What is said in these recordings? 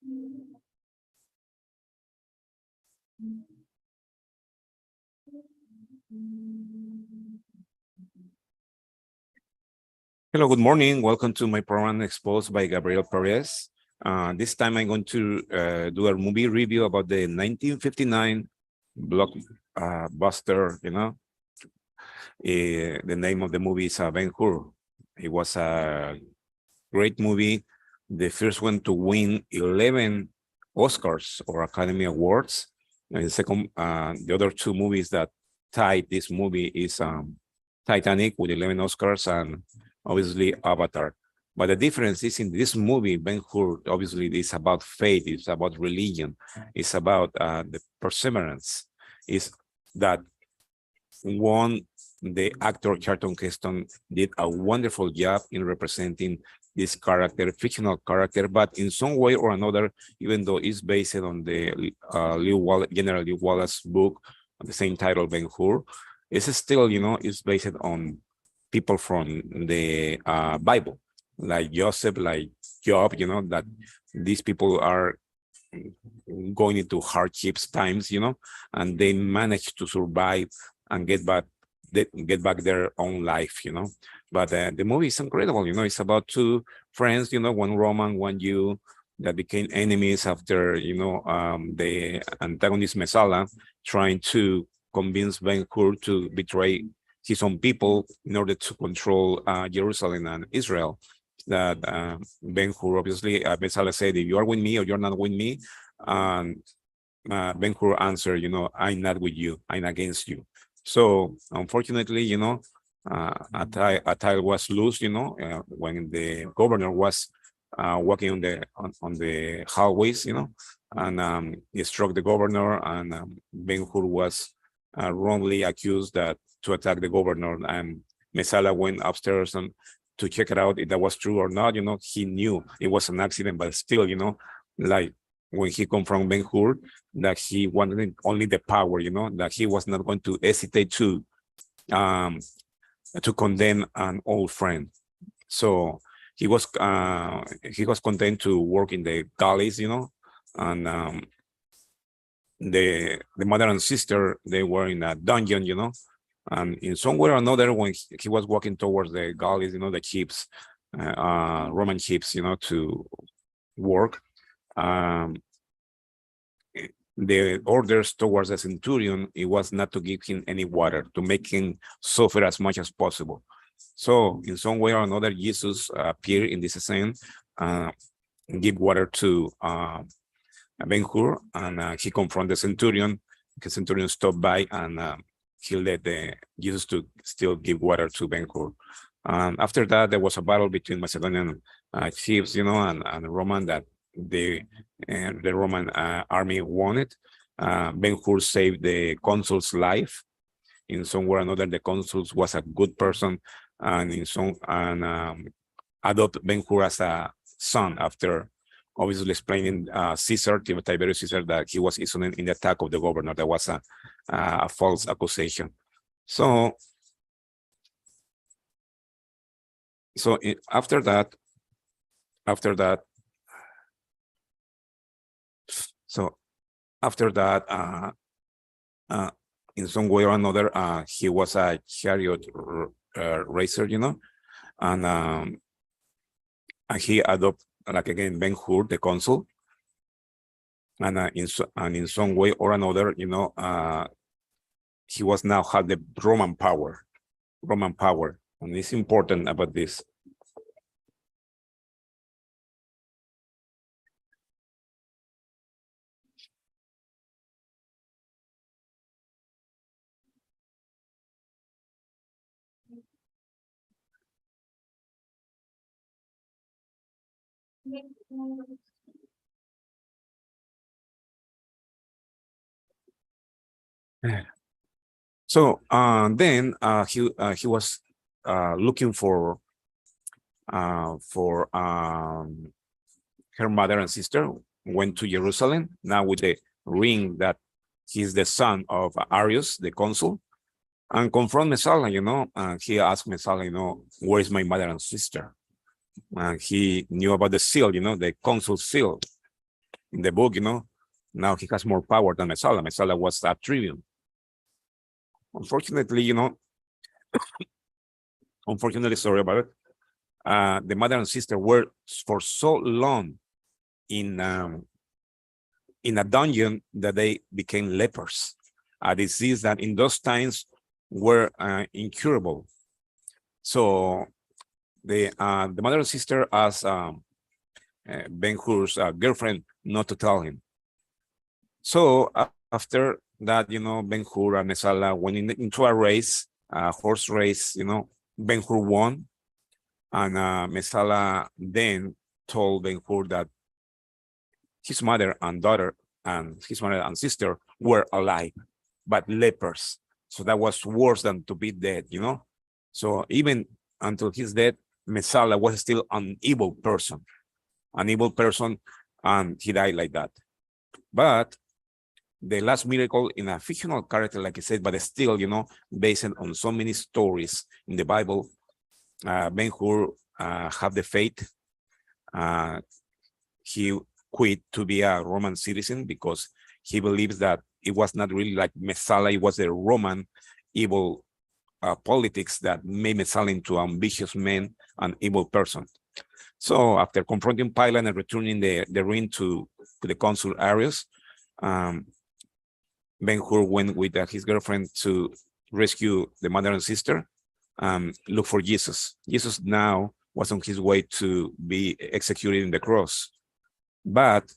Hello, good morning. Welcome to my program exposed by Gabriel Perez. This time I'm going to do a movie review about the 1959 blockbuster, the name of the movie is Ben-Hur. It was a great movie, the first one to win 11 Oscars or Academy Awards. And the second, the other two movies that tied this movie is Titanic with 11 Oscars and obviously Avatar. But the difference is in this movie, Ben-Hur, obviously it's about faith, it's about religion, it's about the perseverance, is that the actor Charlton Heston did a wonderful job in representing this character, fictional character, but in some way or another, even though it's based on the General Lew Wallace book, the same title, Ben-Hur, it's still, it's based on people from the Bible, like Joseph, like Job, that these people are going into hardships times, and they manage to survive and get back their own life, But the movie is incredible, it's about two friends, one Roman, one Jew, that became enemies after, the antagonist Messala trying to convince Ben-Hur to betray his own people in order to control Jerusalem and Israel. That Ben-Hur, obviously, Messala said, if you are with me or you're not with me, and Ben-Hur answered, I'm not with you, I'm against you. So unfortunately, a tile was loose, when the governor was walking on the hallways, and he struck the governor, and Ben-Hur was wrongly accused that to attack the governor, and Messala went upstairs and to check it out if that was true or not. He knew it was an accident, but still, like when he confronted Ben-Hur, that he wanted only the power, that he was not going to hesitate to condemn an old friend. So he was content to work in the galleys, and the mother and sister, they were in a dungeon, and in some way or another, when he was walking towards the galleys, the ships, Roman ships, to work, the orders towards the centurion, it was not to give him any water, to make him suffer as much as possible. So in some way or another, Jesus appeared in this scene, give water to Ben-Hur, and he confronted the centurion. The centurion stopped by, and he let Jesus to still give water to Ben-Hur. After that, there was a battle between Macedonian chiefs, and Roman, that the Roman army won it. Ben-Hur saved the consul's life. In some way or another, the consul was a good person, and adopted Ben-Hur as a son after obviously explaining Caesar, Tiberius Caesar, that he was innocent in the attack of the governor. There was a false accusation. So after that, in some way or another, he was a chariot racer, and he adopted, like again, Ben-Hur, the consul, and in some way or another, he was now had the Roman power, and it's important about this. So then he was looking for her mother and sister, went to Jerusalem, now with the ring that he's the son of Arius, the consul, and confront Messala, he asked Messala, where is my mother and sister? And he knew about the seal, the consul seal. in the book, now he has more power than Mesala. Mesala was a tribune. Unfortunately, sorry about it. The mother and sister were for so long in a dungeon that they became lepers, a disease that in those times were incurable. So the mother and sister asked Ben-Hur's girlfriend not to tell him. So after that, Ben-Hur and Mesala went into a race, a horse race. Ben-Hur won, and Mesala then told Ben-Hur that his mother and daughter and his mother and sister were alive, but lepers. So that was worse than to be dead. So even until his death, Mesala was still an evil person, and he died like that. But the last miracle in a fictional character, like I said, but still, based on so many stories in the Bible, Ben-Hur had the faith. He quit to be a Roman citizen because he believes that it was not really like Mesala, it was the Roman evil politics that made Mesala into an ambitious man, an evil person. So after confronting Pilate and returning the ring to the consul Arius, Ben-Hur went with his girlfriend to rescue the mother and sister, look for Jesus. Jesus now was on his way to be executed in the cross. But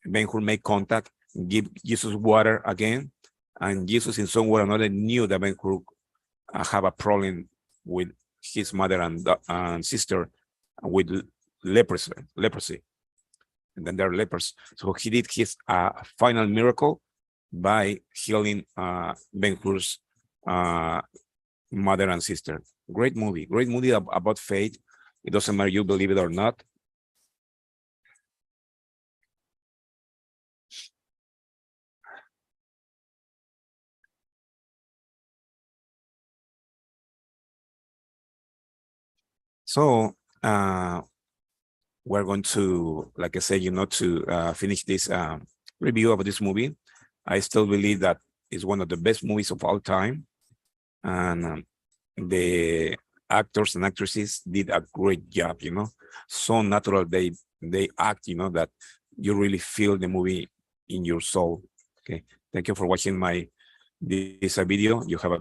Ben-Hur made contact, give Jesus water again, and Jesus in some way or another knew that Ben-Hur have a problem with his mother and sister with leprosy, and then they're lepers. So he did his final miracle by healing Ben-Hur's mother and sister. Great movie about faith. It doesn't matter you believe it or not. So we're going to, like I said, to finish this review of this movie. I still believe that it's one of the best movies of all time, and the actors and actresses did a great job. So natural they act. That you really feel the movie in your soul. Okay, thank you for watching this video. You have a